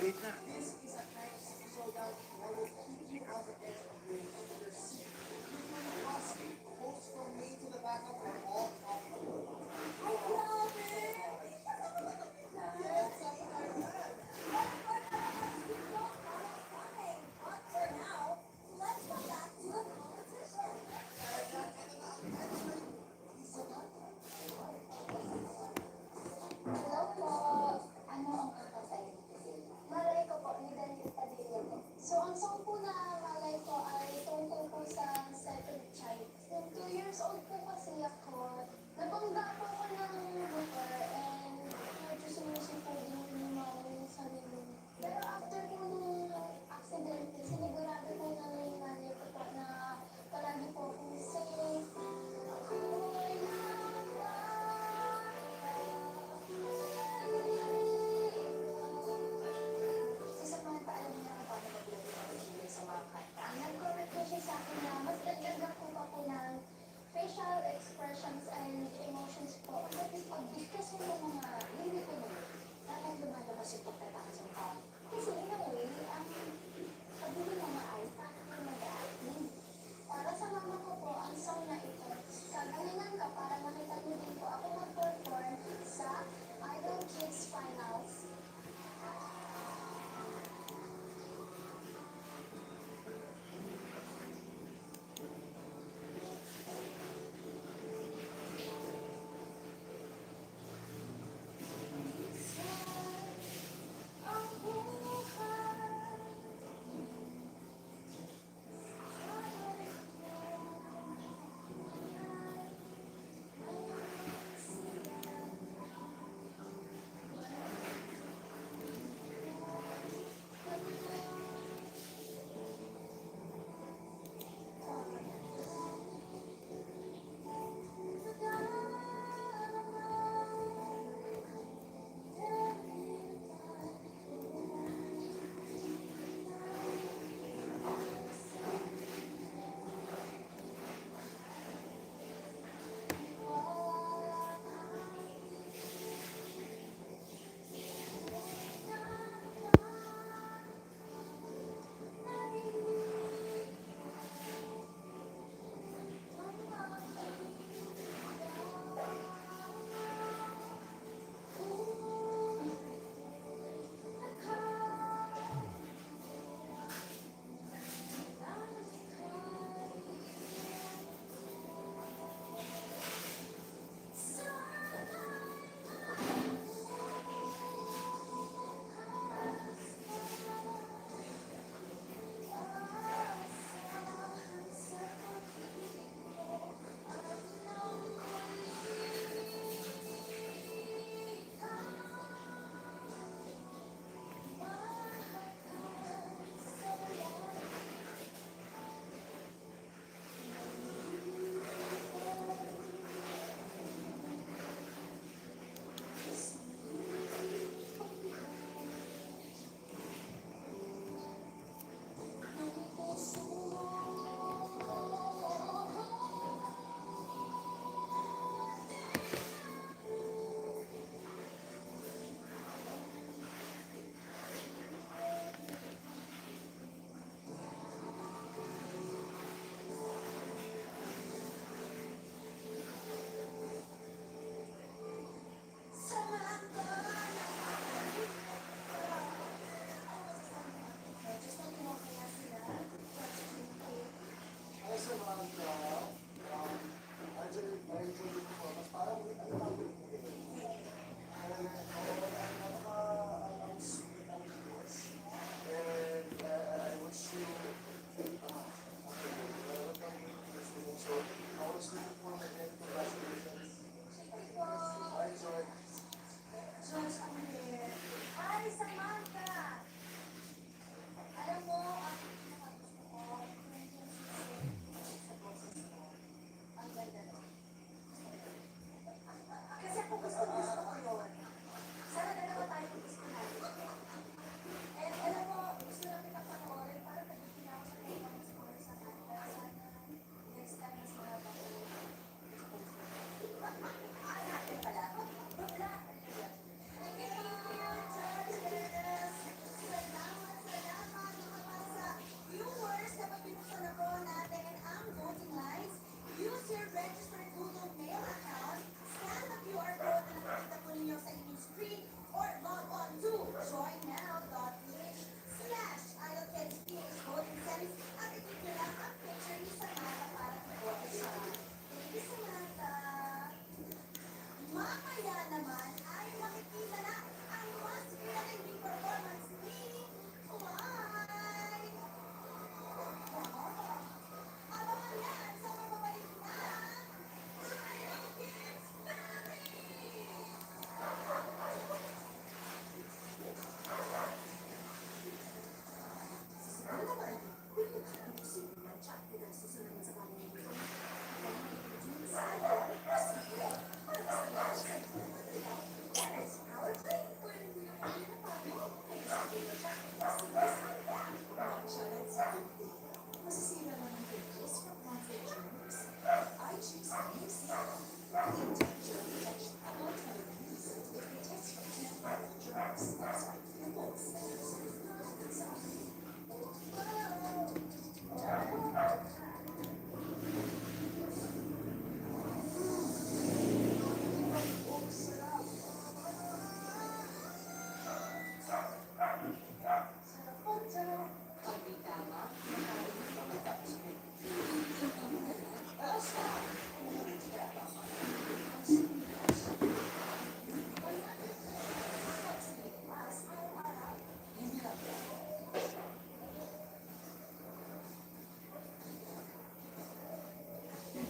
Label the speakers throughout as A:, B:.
A: Wait na.
B: Hello po. Ano ang kakatay? Malay ko po, ni Daniel Padilla po. So, ang song po na malay ko ay tungkol po sa second child. Yung 2 years old po kasi ako, nabangga po ako ng motor and medyo sumusuko din yung mga sarili. Pero after po nung accident, sinigurado po ng nanay ko po na palagi po akong safe. Sa mga paalam niya na paano maglagay sa mga kanta. Nag-comment po siya sa akin na mas dagdagan po ako ng facial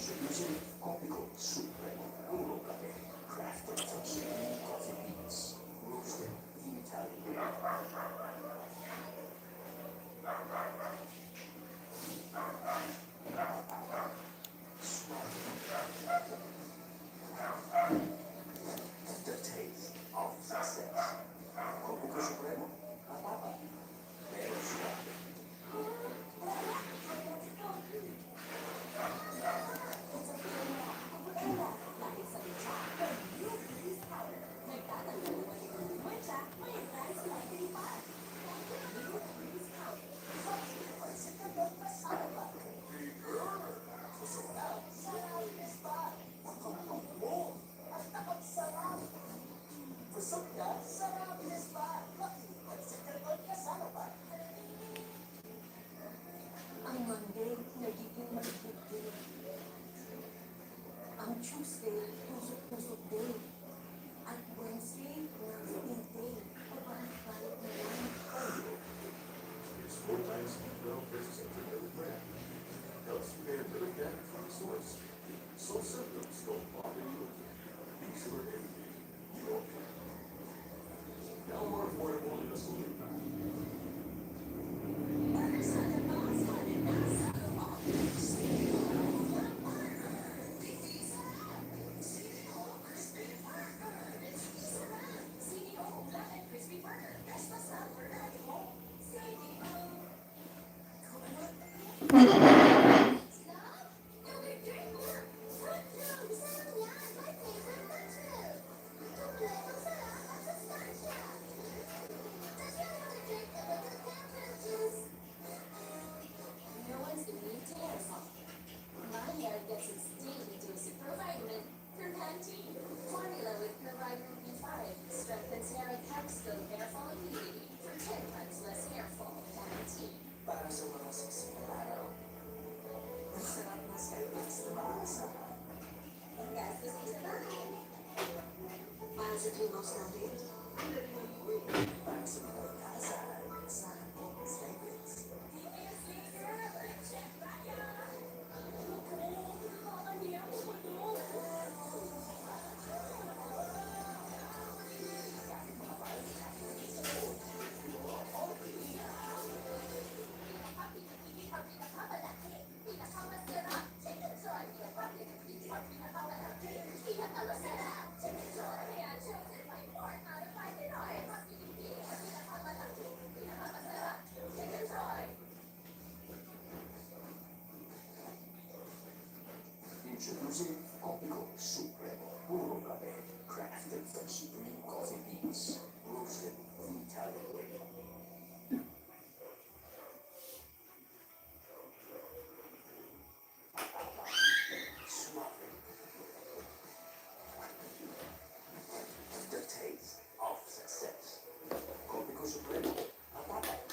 A: Introducing Copico Supremo. Puro kape. Crafted from supreme coffee beans. Roasted the Italian way. The taste of success. Copico Supremo. Matapang. Pero suave.
C: Ang Monday, nagiging maligid day. Ang Tuesday, tusok-tusok day. At Wednesday, working day. Pabalik-balik na lang.
A: It's 4 times well versus every brand. Helps prepare better data from the source. So symptoms don't bother you again. Be sure everything you okay. Now more affordable in a solution.
B: No one's immune to aerosol. My hair gets its daily dose of provitamin from Pantene. Formula with Provitamin B5 strengthens hair and helps build hair fall immunity for 10 times less hair fall. Pantene.
A: Para sa mga siksing araw. Ang sarap na Skypex na maasa.
B: Ang gastos sa bahay.
C: Para sa tulos natin,
A: Para sa mga kaasahan sa Skypex. Introducing Copico Supremo. Puro kape. Crafted from supreme coffee beans. Roasted the Italian way. Suave. The taste of success. Copico Supremo. Matapang.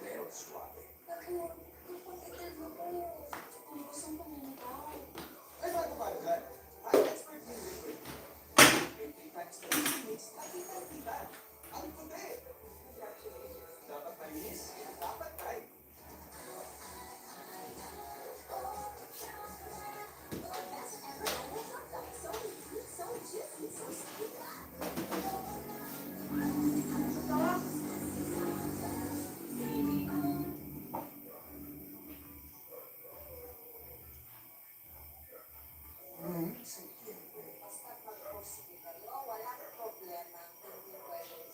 A: Pero suave.
B: Bakit? Kapag mo ko, kung gusto ko nanitaw.
A: Ay, bago ba dyan? Ang expert yung liquid. 50 times the mix, nakita, diba? Ang puti. Dapat malinis, dapat tayo.
B: Basta mag-post kayo, wala problema. Hindi pwede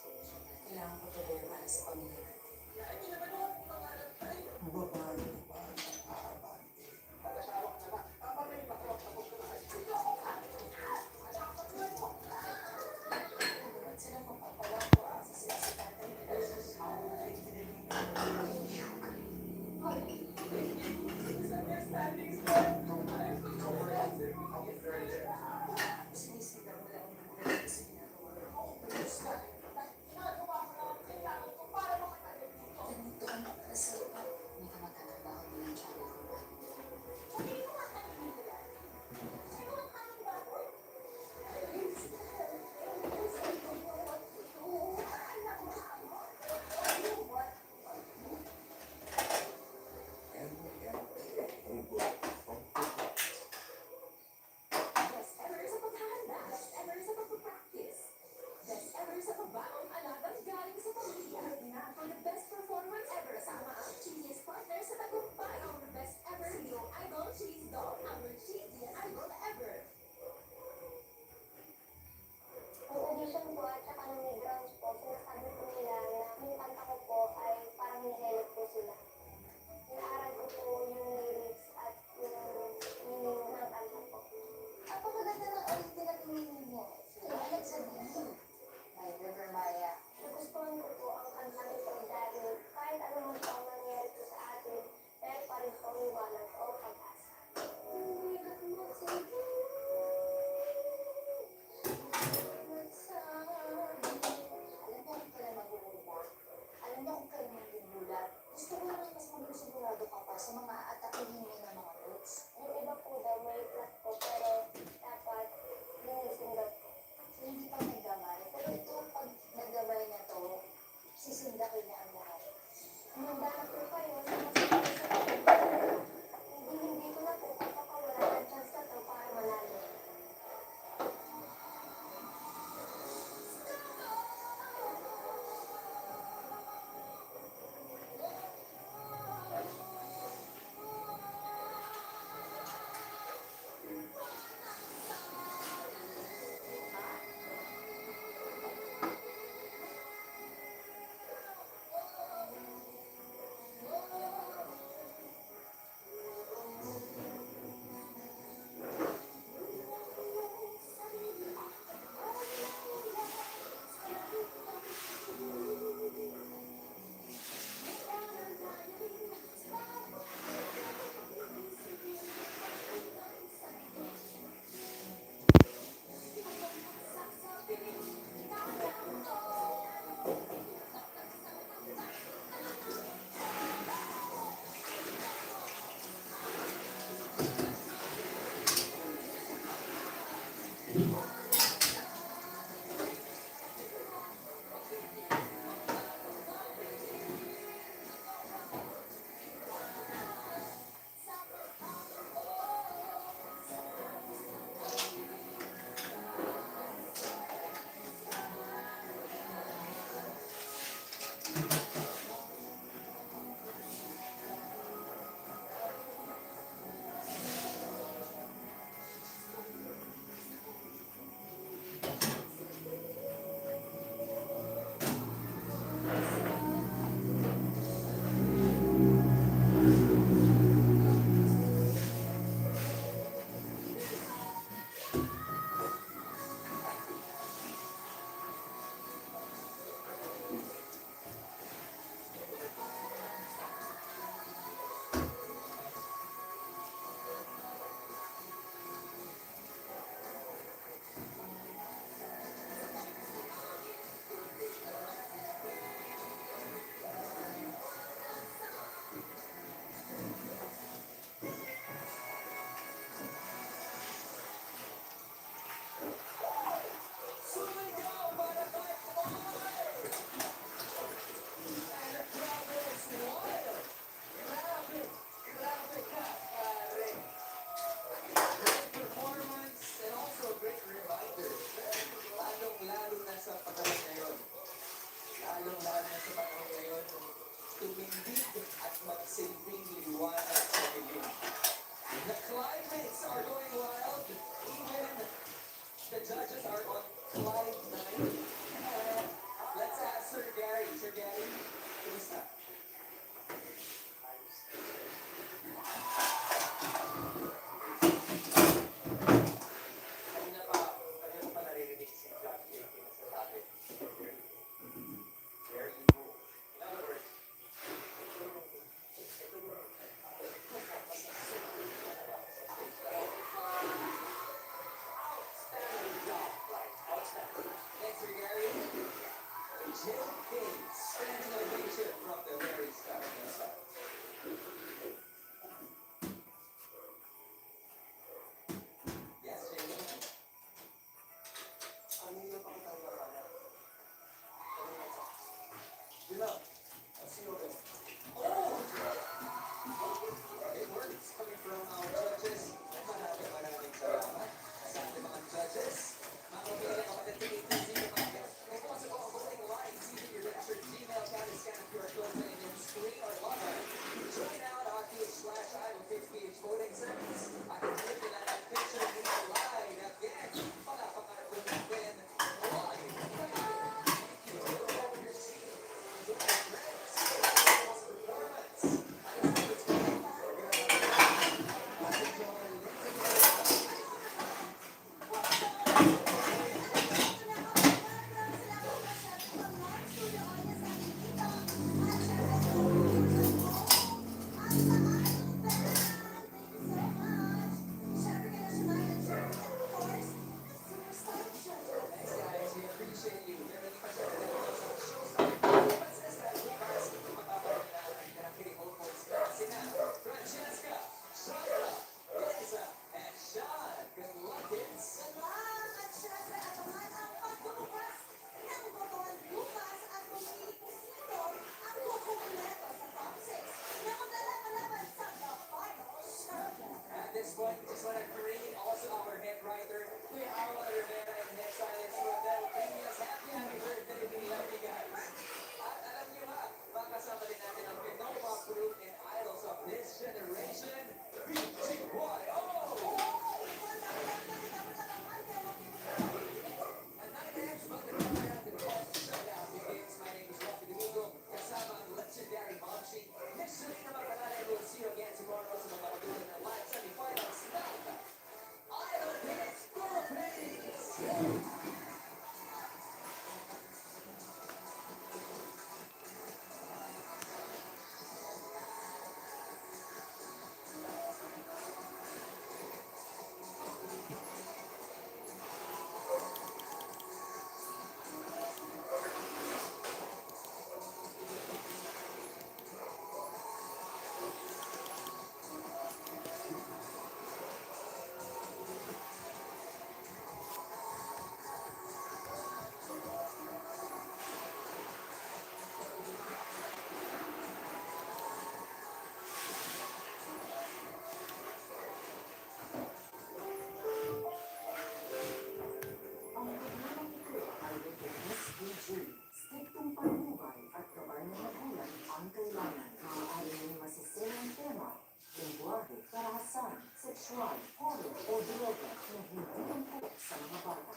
C: karahasan, sexual, porno o droga na hindi tungkol sa mga bata.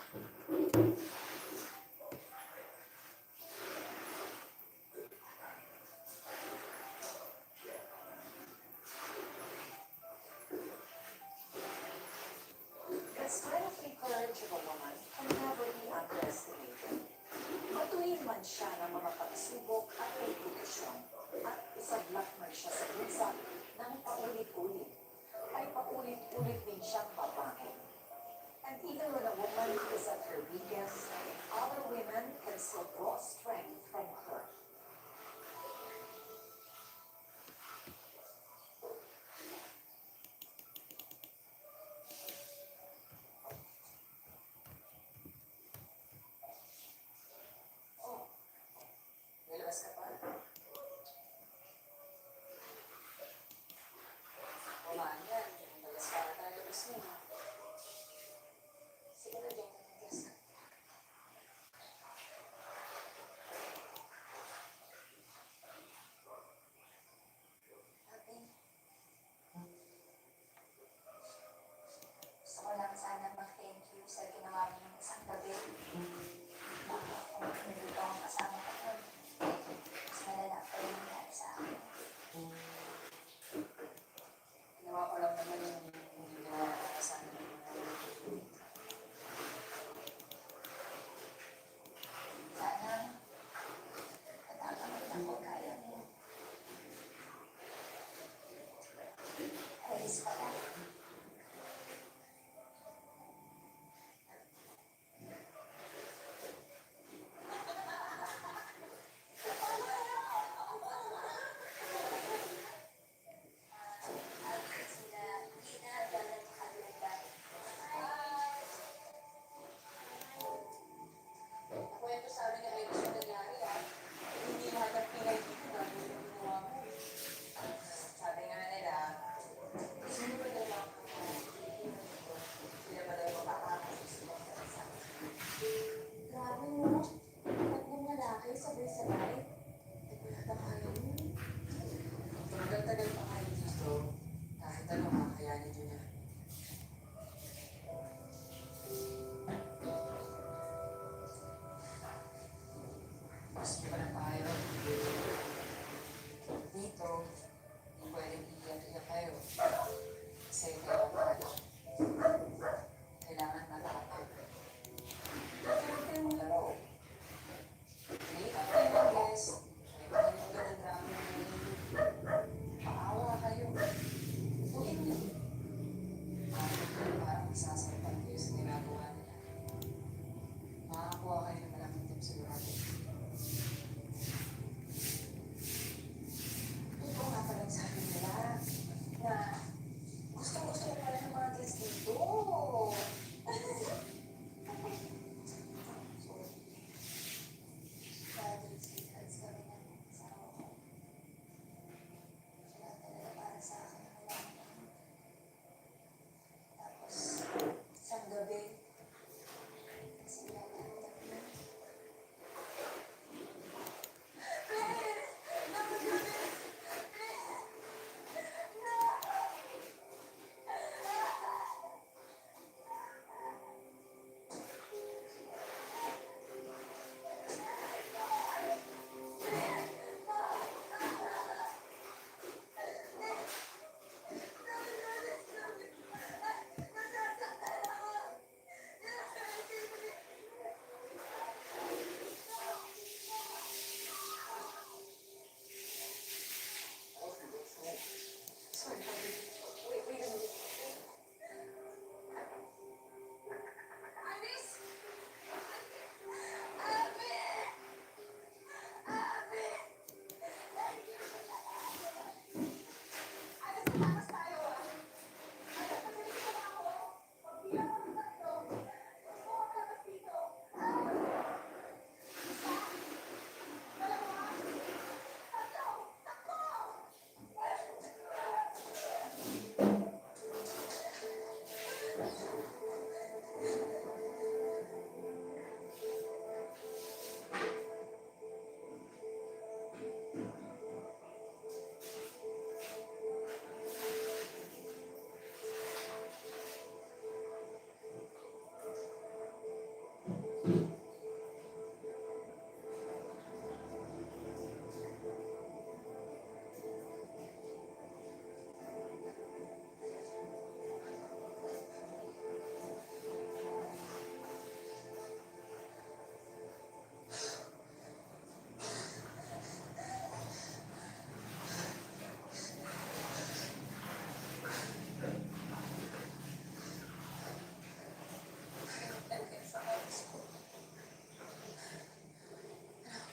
C: The strength and courage of a woman can never be underestimated. Matuwid man siya ng mga pagsubok at kompetisyon at isadlak man siya sa bansa ng paulit-ulit, ay paulit-ulit din siyang babae. And even when a woman is at her weakest, other women can still draw strength from her. Oh, nilabas ka pa? Wala yan. Nilabas ka na tayo gusto mo.
B: Siguro dyan na nag-guess ka.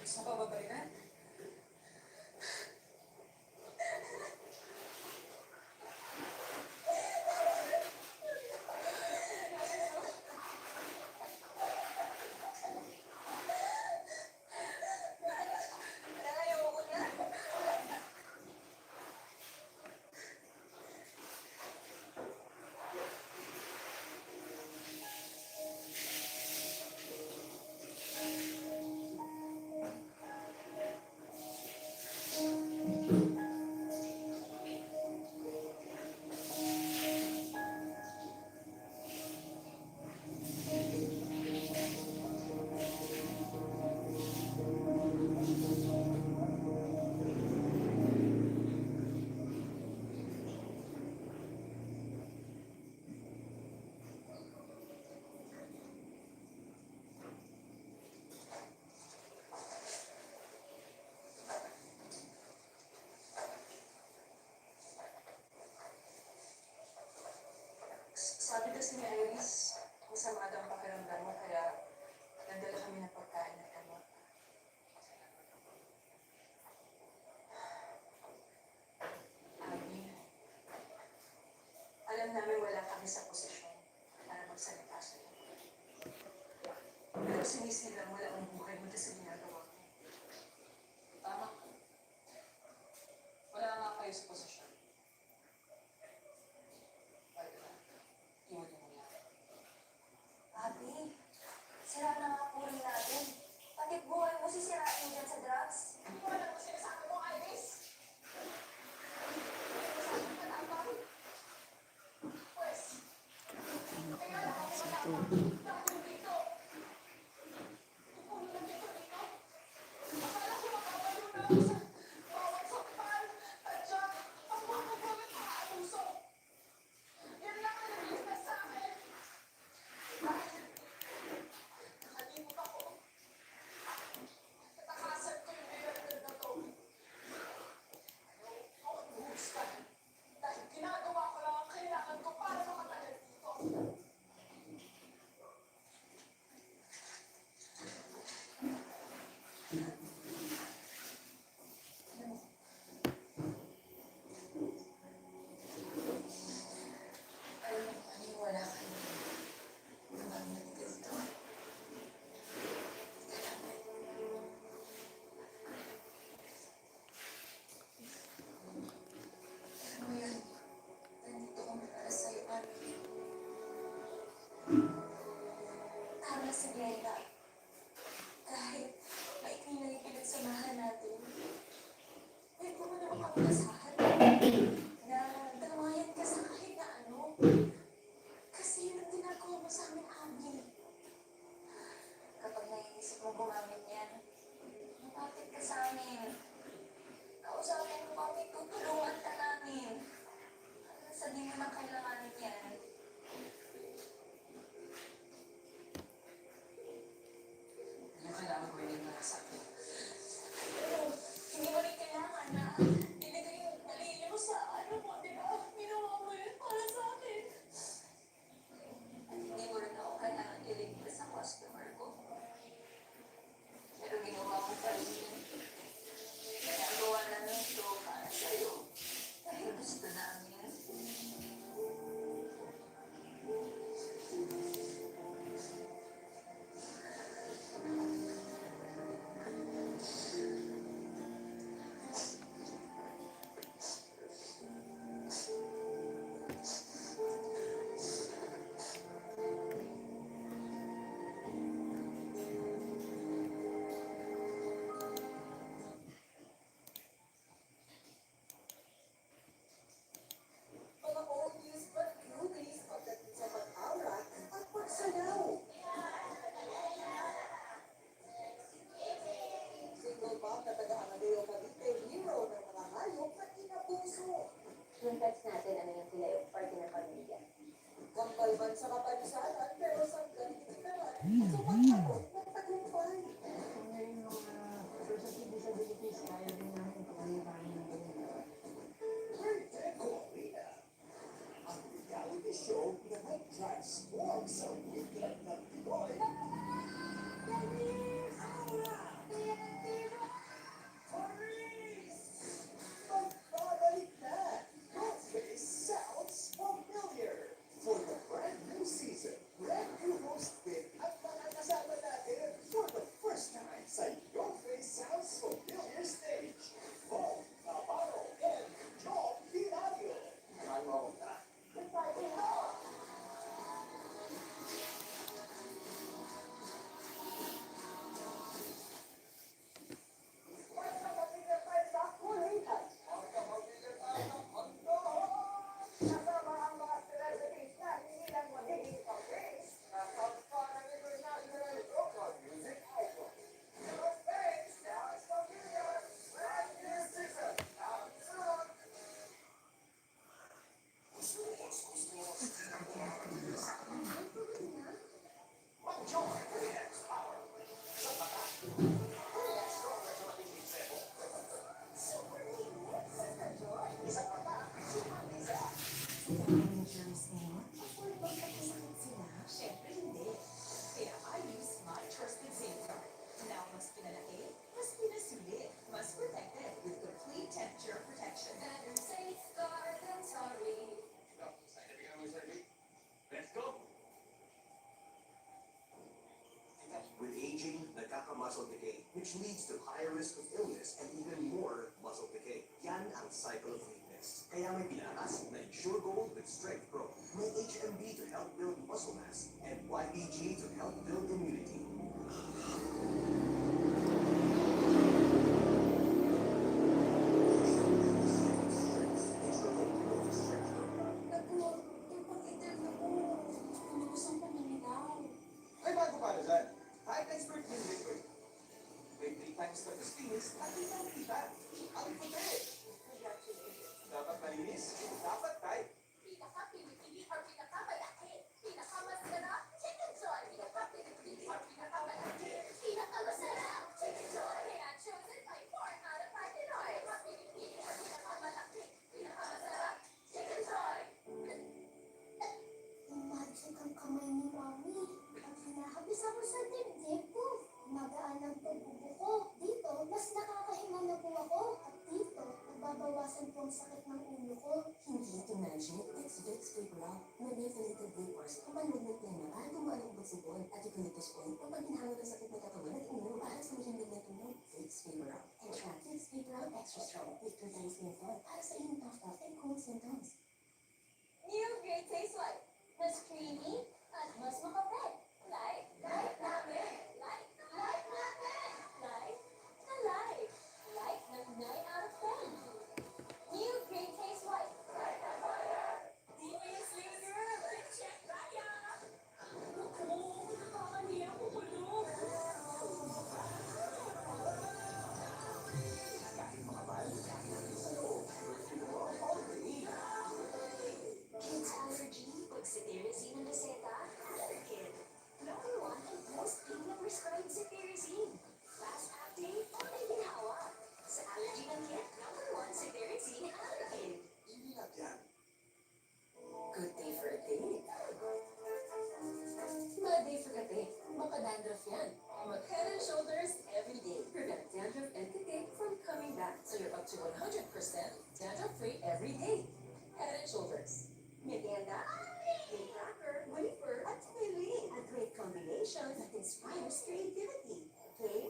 C: Gusto mo pa babalikan? Ayoko na. Sabi kasi ni Iris, masama daw ang pakiramdam mo, kaya nagdala kami ng pagkain at gamot. Abi, alam namin wala kami sa posisyon para magsalita sa'yo. Pero sinisilang wala ang buhay mo sa ginagawa mo. Tama ka. Wala nga kayo sa posisyon. Iwan mo yan.
B: Abi, sira na nga po rin natin. Pati buhay mo sisirain mo dyan sa drugs. Wala mo sinasabi mo, Iris. Sabi ka tama. Pwes, kaya lang ako matapang. Dahil dito. Kung lang dito. Akala ko makabalo na ako sa bawat sakpan. At siya, ang mga kagamit mga abuso. Yan lang ang nagligtas sa akin. Dahil nakalimot ako. Natakasan ko yung libertad na to. Ayaw ko ang buhusgan. Dahil ginagawa ko lang ang kailangan ko para makatagal dito.
C: Alam mo, wala kayo. Namamit ka dito. Alam mo yun, nandito kami para sa'yo, Abi.
B: Tama si Glenda. Kahit maikli na yung pinagsamahan natin, pwede mo naman kami kasahan. Na damayan ka sa kahit na ano. Kasi yun ang ginagawa mo sa amin, Abi. Kapag naiisip mo gumamit yan, mapapit ka sa amin. Kausapin mo kami, tutulungan ka namin. Hanggang sa di mo na kailanganin yan.
C: Ano kailangan ko rin na sa akin?
B: Pero hindi mo rin kailangan na ilagay yung dalili mo sa ano mo, di ba? Ginawa mo yun para sa akin. At hindi mo rin ako kailangan iligtas sa customer ko. Pero ginawa mo pa rin yun. Ginagawa namin ito para sa'yo. Dahil gusto namin.
D: Mga oldies but goodies pagdating sa pag-awrat at pagsayaw.
B: na sila yung parte ng pamilya.
D: Kampalban sa kapalisanan, pero sa ganito naman. Sumagpapot ng tagumpay.
E: Kung yung mga persons with disabilities, kaya din namin pagkalipanin ng ganun.
A: Vertigo Arena. Ang reality show na nag-transform sa weekend ng Pinoy. Magbabalik na! Your face sounds familiar. For the brand new season, brand new host Vic at mga kasama natin for the first time sa Your Face Sounds Familiar stage. Bob Navarro and John Pilario. Ano na?
F: Insurance ngayon? Afford bang kapasakit sila? Siyempre hindi. Kaya I use my trusted safeguard. Now mas pinalaki, mas pinasulit, mas protected with complete temperature protection.
B: Better safeguard than sorry.
A: Let's go! With aging, nagkaka-muscle decay, which leads to higher risk of illness and even more muscle decay. Yan ang cycle of weakness. Kaya may pinakas na Ensure Gold with Strength Pro. May HMB to help build muscle mass and YBG to help build immunity.
G: Ay, bago para dyan. Kahit expert din liquid. May 3 times the experience at isang kita. Ang puti. Dapat malinis, dapat tight.
B: Pinaka-pinipili or pinaka-malaki. Pinaka-masarap, Chicken Joy. Pinaka-pinipili or pinaka-malaki. Pinaka-masarap, Chicken Joy. Kaya chosen by 4 out of 5 Pinoy. Pinaka-pinipili or pinaka-malaki. Pinaka-masarap, Chicken Joy.
H: Magic ang kamay ni Mami. Pag hinahabis ako sa dibdib ko, magaan ang pagbubo ko. Dito, mas nakakahinga na po ako. At dito, nababawasan po ang sakit ng ulo ko.
F: Hindi ito magic. It's Vicks Vapor Up. May methylated vapors. Pampaluwag ng tenga para gumaan ang bagsipon at eucalyptus oil. Kapag hinahangad ang sakit ng katawan at ulo para sa mahimbing na tulog. Vicks Vapor Up. And try Vicks Vapor Up Extra Strong with 2 times menthol para sa inyong cough and cold symptoms.
B: New Great Taste White. Mas creamy at mas makapit. Like namin. Like namin. Like na like. Like ng 9 out of 10. New Great Taste White.
D: Teenage Slim Girl, check kaya! Naku, nakakaniya ko bulong.
F: Kids allergy, pag cetirizine ang reseta, allergen. Number 1 and most na prescribed cetirizine. Fast acting, only ginawa. Sa allergy ng kid, number 1 cetirizine allergen.
A: Hindi na yan.
F: Good day for a date. Bad day for a date. Baka dandruff yan. Mag-Head and Shoulders every day. Prevent dandruff and headache from coming back. So you're up to 100% dandruff-free every day. Head and Shoulders. Merienda, may cracker, wafer, at mili. A great combination that inspires creativity. Okay?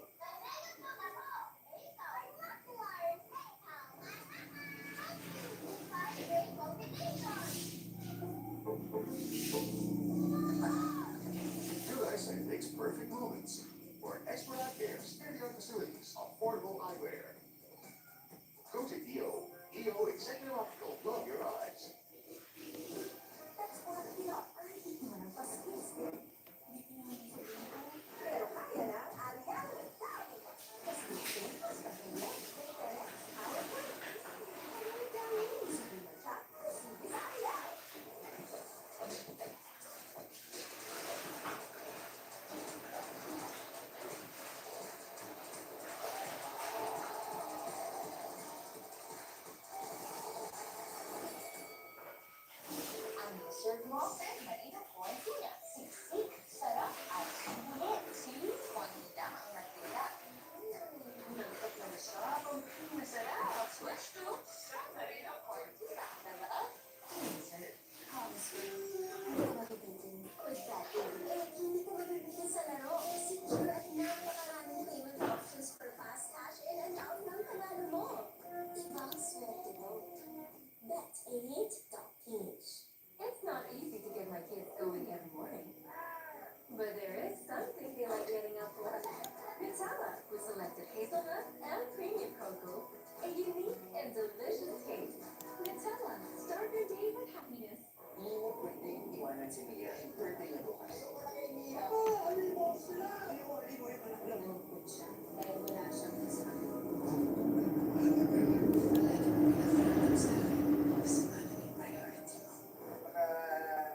A: Realize that it makes perfect moments for expert eye care, state-of-the-art facilities, affordable eyewear. Go to EO. EO Executive Optical. Love your eyes.
F: That's what we are. Hindi mo ng paskis. Pero kaya na, aliyan. Mas gusto, mas kapilit. Powerful. Ano yung gawin? Sabi mo siya, kasi Nutella with selected hazelnut and premium cocoa, a unique and delicious taste. Nutella, start your day with happiness.
G: Hindi mo pwedeng iwanan si Mia. Birthday na bukas.
D: Nalungkot siya dahil wala siyang kasama.
G: Baka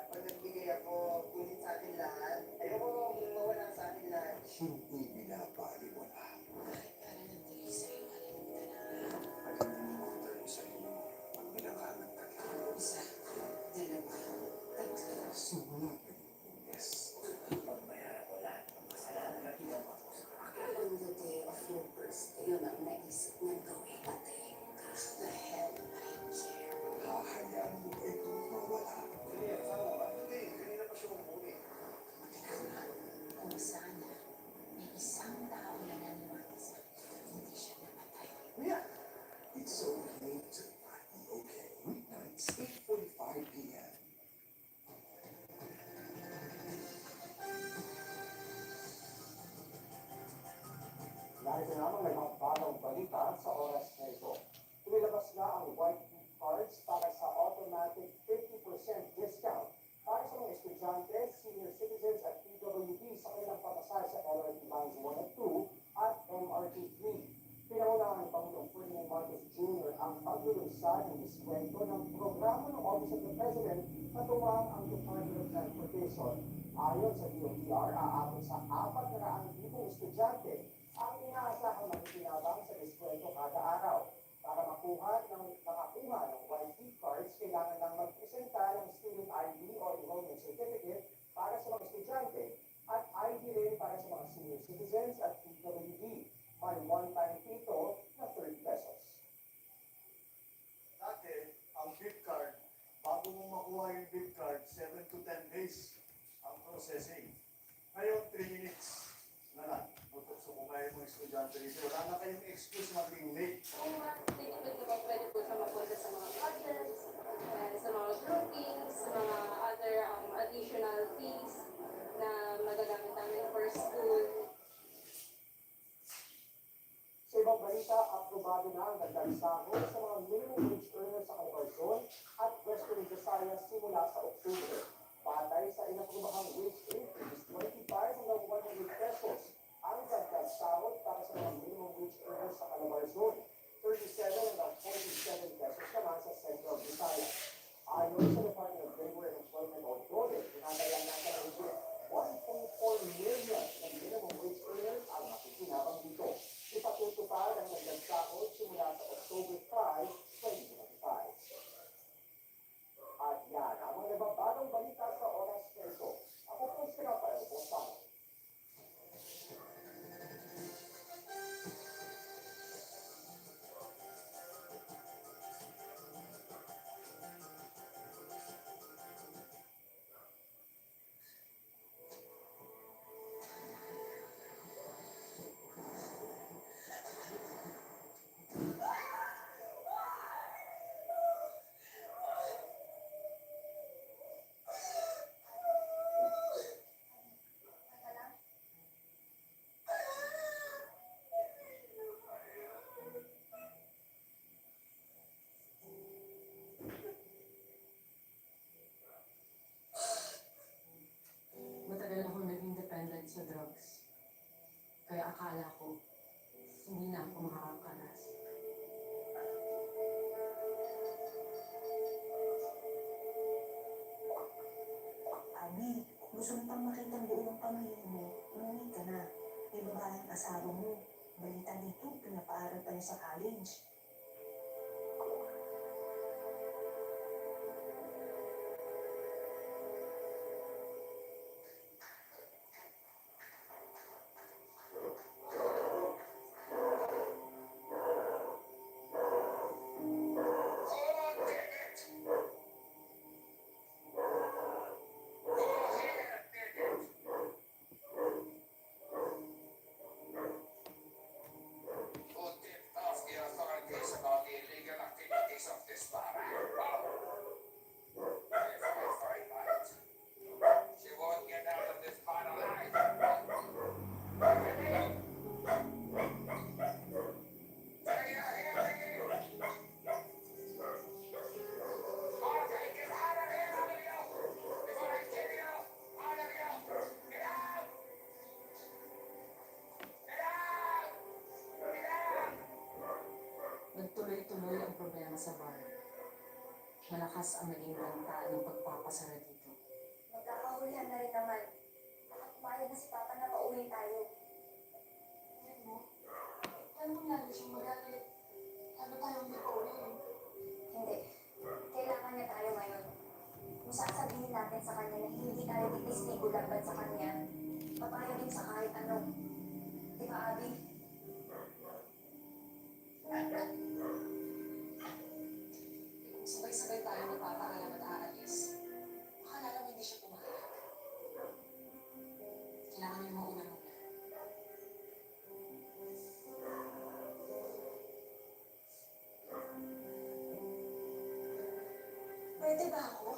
G: pag nagbigay ako, kunin sa atin lahat. Ayoko mawala sa atin lahat.
A: Hindi binabaliwala.
D: Para nagtigil sa'yo, kalimutan na.
A: Kalilimutan tayo sa iyo pag binangalan ka.
D: Isa, dalawa, tatlo.
A: Sumunod. Yes.
G: Pagbayaran ko lahat ng kasalanan na ginawa ko sa akin.
D: On the day of your birthday, yun ang naisip ng gawin. Patayin ka. The hell I care.
A: Hahayaan mo ito mawala.
G: Hindi, asawa ba? Hindi, kanina pa siya umuwi.
D: Kung sana, may isang tao na naniwala sa hindi siya namatay.
G: Mia!
A: It's okay to not be okay. Weeknights, 8:45 p.m.
I: Narito na ang nagpapalong balita sa oras na ito. Lumilabas na ang white gift cards para sa automatic 50% discount para sa mga estudyante, senior citizens at PWD sa kanilang patasal sa LRT Lines 1 at 2 at MRT 3. Pinaunahan ng Pangulong Ferdinand Marcos Jr. ang paglulunsad ng diskwento ng programa ng Office of the President na tuwang ang Department of Transportation. Ayon sa DOTR, aabot sa 400,000 estudyante ang inaasahang makikinabang sa diskwento kada araw. Para makakuha ng white gift cards, kailangan lang magpresenta ng student ID o enrollment certificate para sa mga estudyante at ID rin para sa mga senior citizens at PWD. May one-time fee ito na 30 pesos.
J: Dati, ang gift card, bago mo makuha yung gift card, 7 to 10 days ang processing. Ngayon, 3 minutes na lang. So kung kaya mong estudyante rito, wala na kayong excuse maging late.
B: Kung tinipid ko ba pwede po siya mapunta sa mga projects, sa mga groupings, sa mga other additional fees na magagamit namin for school.
I: Sa ibang balita, aprobado na ang dagdag sahod sa mga minimum wage earners sa Calabarzon at Western Visayas simula sa Oktubre. Batay sa inaprobahang wage increase, 25 hanggang 100 pesos ang dagdag sahod para sa mga minimum wage earners sa Calabarzon. 37 hanggang 47 pesos naman sa Central Visayas. Ayon sa Department of Labor and Employment o DOLE, pinatayang nasa higit 1.4 million na minimum wage earners ang makikinabang dito. Ipatutupad ang dagdag sahod simula sa October 5, 2025. At yan ang mga nababagong balita sa oras na ito. Ako po si Rafael Bosano.
E: Matagal akong naging dependent sa drugs. Kaya akala ko, hindi na ako makakakalas.
D: Abi, gusto mo pang makita ang buo ng pamilya mo, umuwi ka na. May babaeng asawa mo. Balita dito, pinapaaral pa niya sa college.
G: Who tipped off the authorities?
E: malakas ang naging banta ng pagpapasara dito.
D: Magkakahulihan na rin naman. Baka pumayag na si Papa na pauwi tayo.
B: Alam mo, alam mo lalo siyang magalit. Lalo tayong may pauwi.
D: Hindi. Kailangan niya tayo ngayon. Kung sasabihin natin sa kanya na hindi tayo titistigo laban sa kanya, papayagin sa kahit ano. Di ba, Abby?
F: Kung sabay-sabay tayo magpapaalam at aalis, akala lang hindi siya pumayag. Kailangan niyo mauna muna.
D: Pwede ba ako?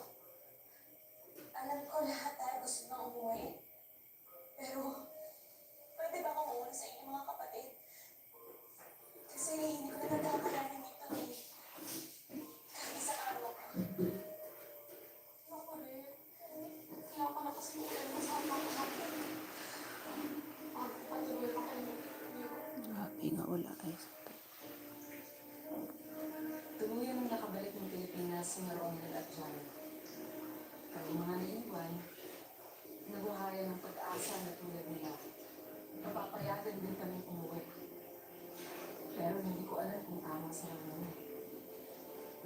D: Alam ko lahat tayo gusto na umuwi. Pero, pwede ba ako mauna sa inyong mga kapatid? Kasi hindi ko na nagkakalanin dito eh. Kahit isang araw pa.
B: Ako rin. Kaya ako na kasi ulan na sa akin ako. Patuloy pa kayo.
K: Grabe nga wala ay
E: Tuluyang nakabalik ng Pilipinas si Romel at Johnny. Kami mga naiwan, nabuhayan ng pag-asa na tulad nila. Napapayagan din kami umuwi. Pero hindi ko alam kung tama sa namin.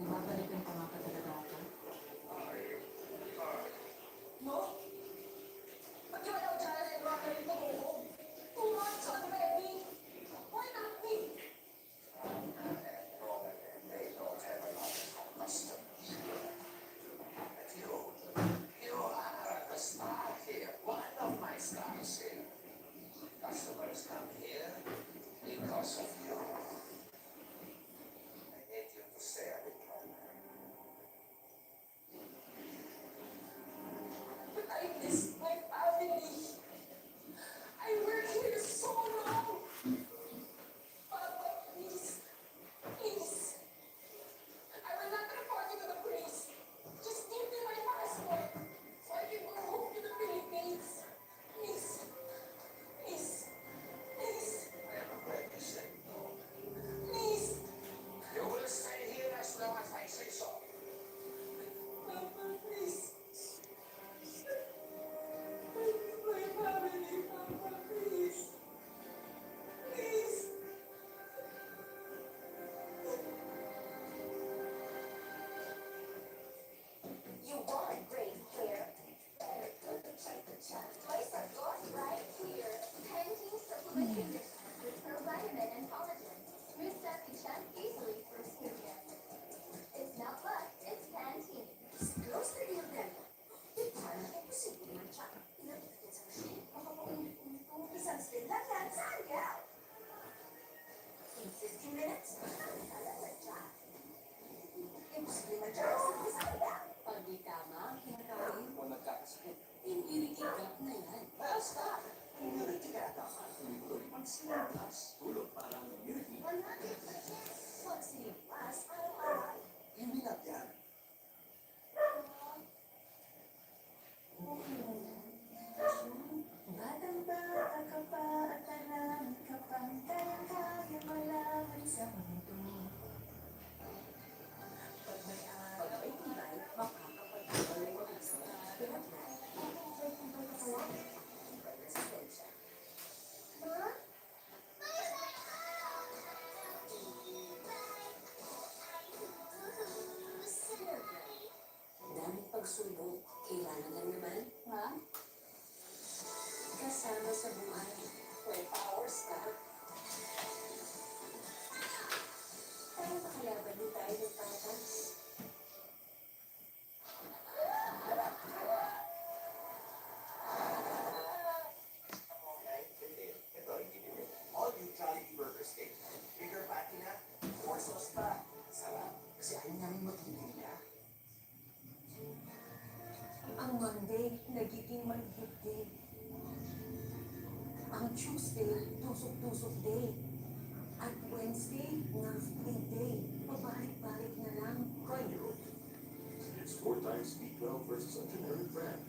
E: Nababalikan pa nga talaga ako.
C: No? Ba't di wala ko dyan na mga ganito ko? 2 months already. Why not me?
A: You are a star here, one of my stars here. Customers come here because of you. I need you to stay a bit longer.
C: But I miss my family. I work here so long. Papa, please. Please. I will not report you to the police. Just give me my passport so I can go home to the Philippines. Please. Please. Please.
A: I am afraid you said no.
C: Please.
A: You will stay here as long as I say so.
C: Papa, please. My family, Papa, please. Please. You want great hair? Better go to China.
B: Place our gloss right here. Pantene Supplement Conditioner with probiotic and collagen. Smooths out the chat easily for skincare. It's not luck, it's Pantene.
C: Close the deal then. Paano kung posible man siya? Ilang ito sa machine? Baka paulit-ulit kung isang spin lang yan. Saan ka? In 15 minutes? Talaga siya. Imposible man siya. Saan ka?
F: Pag di tama, kinakain,
G: O nagkakasakit.
F: immunity gap na yan.
G: Basta! Immunity ka. Nakakalimutan pag sinakas. Tulog parang immunity.
C: 100%. Pag sinipas, araw-araw.
G: Hindi na yan.
D: Batang-bata ka pa at marami ka pang kaya malaman sa mundo. Pag may araw,
C: Pag may tibay, makakapagpapalay mo sa pinagay. Resistensya. Daming pagsubok, kailangan lang naman, ha? Kasama sa buhay, 12 hours ka. Pero makalaban din tayo ng patas.
G: Okay, hindi. Ito, hindi nyo. All you Jollibee Burger Steak. Bigger patty na. More sauce pa. Sarap. Kasi ayaw namin matindi na.
D: ang Monday nagiging manhid day. Ang Tuesday, tusok-tusok day. At Wednesday, nerve-free day. Pabalik-balik na lang.
A: Cranial. It's 4 times B12 versus a generic brand.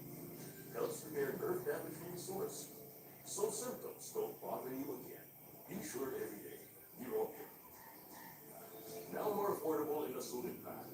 A: Helps repair nerve damage from the source. So symptoms don't bother you again. Be sure every day. You're okay. Now more affordable in a Sulit pack.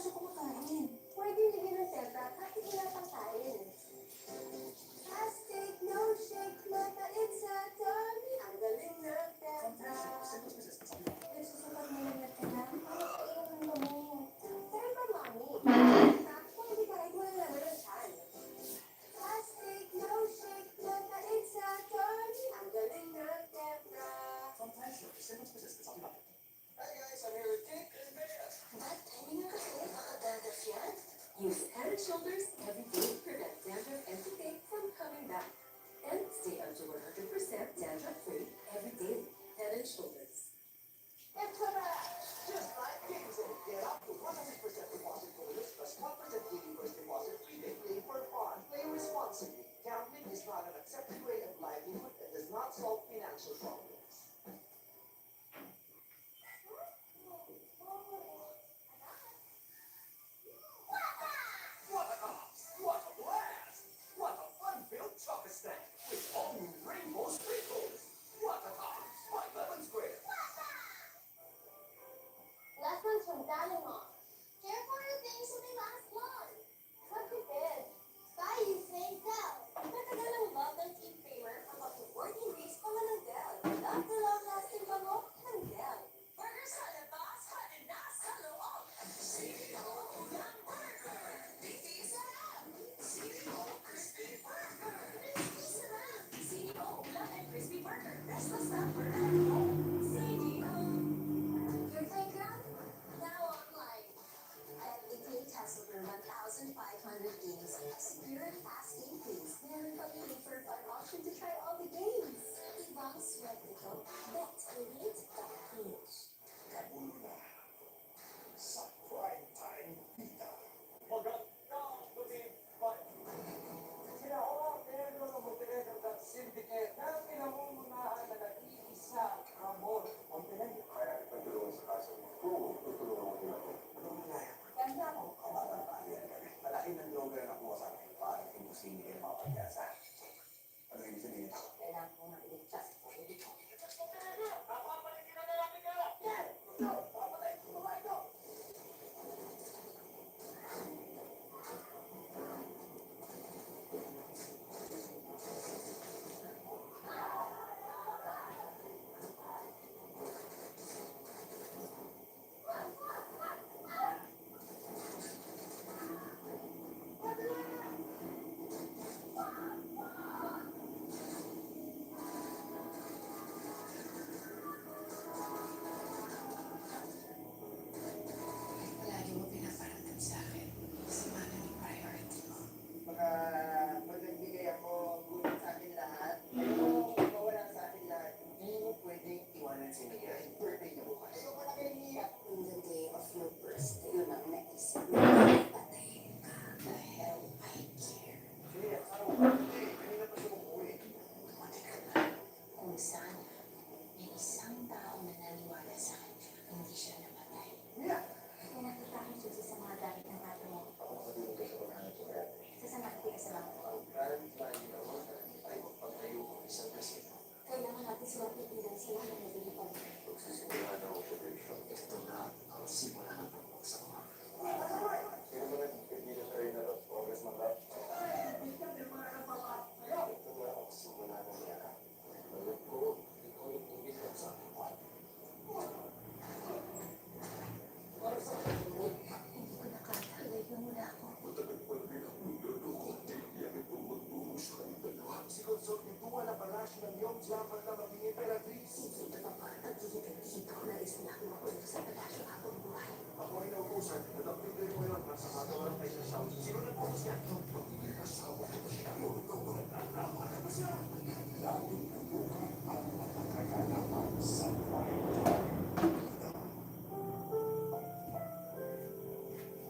D: siya kumakain.
B: Pwede nilagyan ng tempra kahit wala pang kain. Plastic, no shake, mabait sa tummy. Ang galing ng tempra. Nagsusukat mo lang ka na. Ano kailangan mo? Tempra, mami. Pwede kahit wala naman ang tiyan. Plastic, no shake, mabait sa tummy. Ang galing ng tempra.
G: Hi guys, I'm here with Dick and Bea.
F: Ba't timing nga kasi makadandruff yan? Use Head and Shoulders every day. Prevent dandruff and toothache from coming back. And stay up to 100% dandruff-free every day. Head and Shoulders.
B: Tempra!
I: Just like Kingston, get up to 100% deposit bonus plus 1% daily first deposit free day. Play for fun. Play responsibly. Gambling is not an accepted way of livelihood and does not solve financial problems.
G: What a house! What a blast! What a fun-filled chocolate snack with all new rainbow sprinkles! What a house! By Lemon Square!
B: Last one's from Dalimon. Care for your things so they last long. Magtipid. Tayo think Del. Matagal ang love ng team creamer hanggang to 14 weeks pa ng Del. Love the long-lasting bango ng Del.
D: Burger sa labas, hot na sa loob. CEO ng burger. Beefy sarap. CEO crispy burger. Crispy sarap. CEO ulam and crispy burger. Best na sa burger. CEO.
B: Your playground? Now online. Every play has over 1,500 games. Secure, fast gameplays. Meron pa pay for fun option to try all the games. Ibang swerte ko. Bet.elite.ph.
J: Kabulo na sa prime time pita. Magandang gabi, bye.
I: Sila o Pedro Montenegro at Syndicate na pinamumunahan na nag-iisa Ramon Montenegro.
A: Kaya ipagtulungan sa kaso mo. Oo, tutulungan ko nila.
I: Ganda mo.
A: Malaki ng logo na nakuha sa akin. Parang imposible kayo makapag-asa. Ano yung sabihin?
B: Kailangan ko na iligtas.
K: Palagi mo pinaparamdam sa akin. Si Mana ni priority mo.
I: Baka magbibigay ako gulat sa akin lahat. Ayoko mawala sa akin lahat. Hindi mo pwedeng iwanan si Mia. Birthday niya bukas. Ayoko na kayo niya.
F: On the day of your birthday, yun ang naisip mo. Patayin ka. The hell I care.
J: Mia, ano ba? Hindi, kanina pa siya umuwi.
F: Buti ka na. Kung sana, may isang tao na naniwala sa kanya, hindi siya namatay.
J: Mia!
B: Kung nakita ko siya sa mga gamit ng ato mo,
A: Ako matulog ka sa paghanap ko kaya.
B: sasama ko sa lang.
A: Kahit tayo ginawa, ay magpagtayo ng isang kasi.
B: Kailangan natin sila pipilan sila na nabilipan.
A: Magsisimula na operation. Ito na ang simula ng pagbagsak. Sino ba nagpipigil sa rin na August ng lab? Ito na ang simula ng yara. Alam ko, ikaw yung tumigil sa akin.
F: Hindi ko nakakalayo mo na ako.
A: Matagal pa rin ako niloloko. Tiyak itong magbuo sa kanyang dalawa.
I: Si Consortituwa na palasyo ng iyong lamang na maging imperatriz.
F: Hindi ka pa dito na isla ko ako sa palasyo habang buhay.
J: Ako ay nauusan. Nagpipigil ko yun. Nasa kagawaran kayo sa South. Sino nag-post niya?
A: Pagiging asawa ko ba siya? Tama na ba siya? Laging tubukan ang kaganapan sa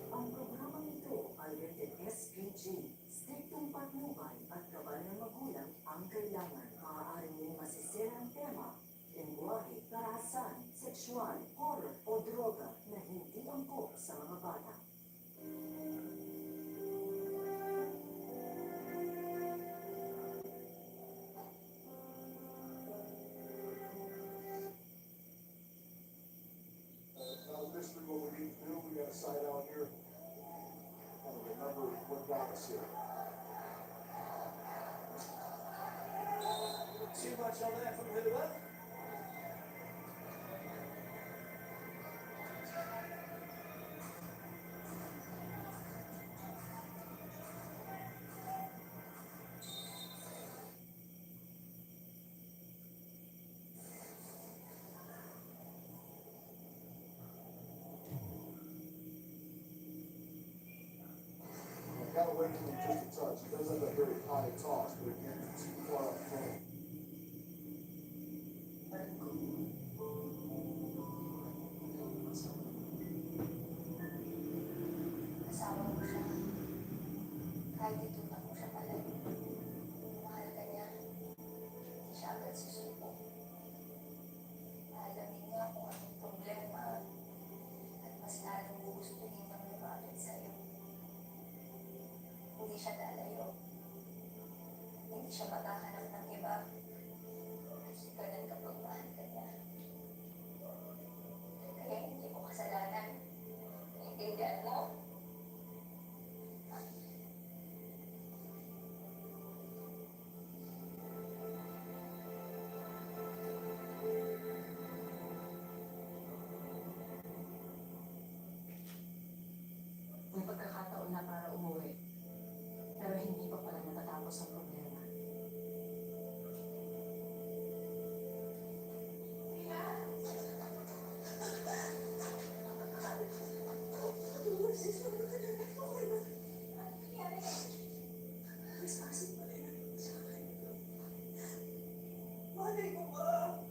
C: Ang programang ito ay rated SPG. Striktong patnubay at kabal ng magulang ang kailangan. Maaaring may masisirang tema, lengguwahe, karahasan, sexual, horror o droga na hindi angkop sa mga bata.
J: Now, this is what we need to do. We got a site out here remember what got us here. See much on that from the left? I got away from him just a touch. He does have a very high toss, but again, too far up front.
B: Asawa ko siya. Kahit itutak mo siya palayo. Mahal ka niya. Hindi siya agad susuko. Alamin niya kung anong problema at mas lalong gugustuhin ng lumapit sa'yo. Hindi siya lalayo. Hindi siya maghahanap ng iba. Kasi ganun kapag mahal ka niya. Kaya hindi mo kasalanan. Naiintindihan mo?
E: May pagkakataon na para umuwi. Pero hindi pa pala natatapos ang problema.
D: Malay ko ba?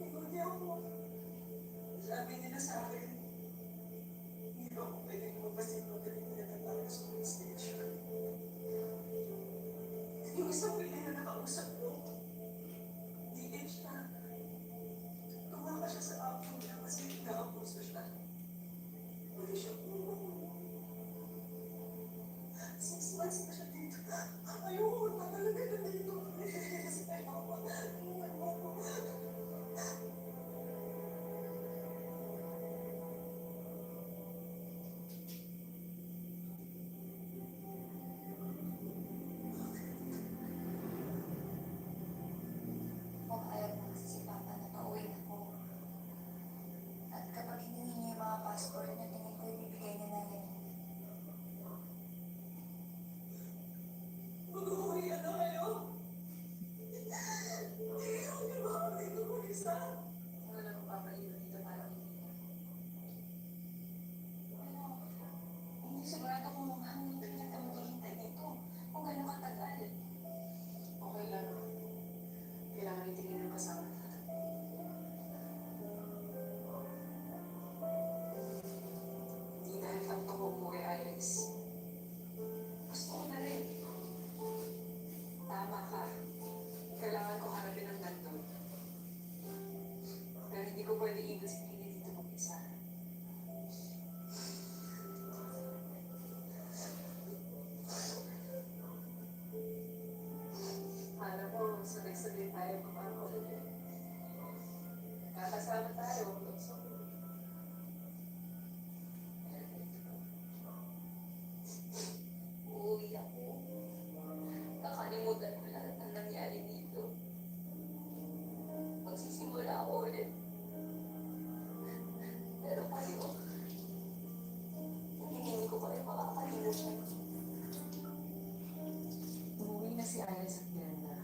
D: Hindi ako. Sabi nila sa akin, hindi ba ako pwedeng mapasin mo galing nila na parang sa stage. Yung isang pili na nakausap ko, DH na. Tumaka siya sa ako niya kasi nakauso siya. Hindi siya kumulong. 6 months na siya dito. Ayoko na talaga na dito. Kasi ayoko.
B: Kung ayaw mo kasi si Papa na pauwi ako. At kapag hiningi niya yung mga passport niya, tingin ko ibibigay niya na yan.
D: Mag-uwi na kayo? Hindi ako niyo makakawin ko isa.
E: Wala nang papaliwan dito para hindi na.
B: Pero, hindi sigurado kung hanggang kailan ka maghihintay dito. Kung gano'ng katagal.
E: Okay lang. Kailangan itingin ng kasama natin. Hindi dahil tanto ko umuwi, Iris. Gusto ko na rin. Tama ka. Kailangan ko harapin ang nandun. Pero hindi ko pwede iwas si Pili dito mag-isa. Alam mo, sabay-sabay tayo kumakulit. Kakasama tayo.
B: Uuwi ako. Kakalimutan ko lahat ng nangyari dito. Magsisimula ako ulit. Pero kayo, hindi ko kayo makakalimutan.
E: Umuwi na si Iris at Glenda.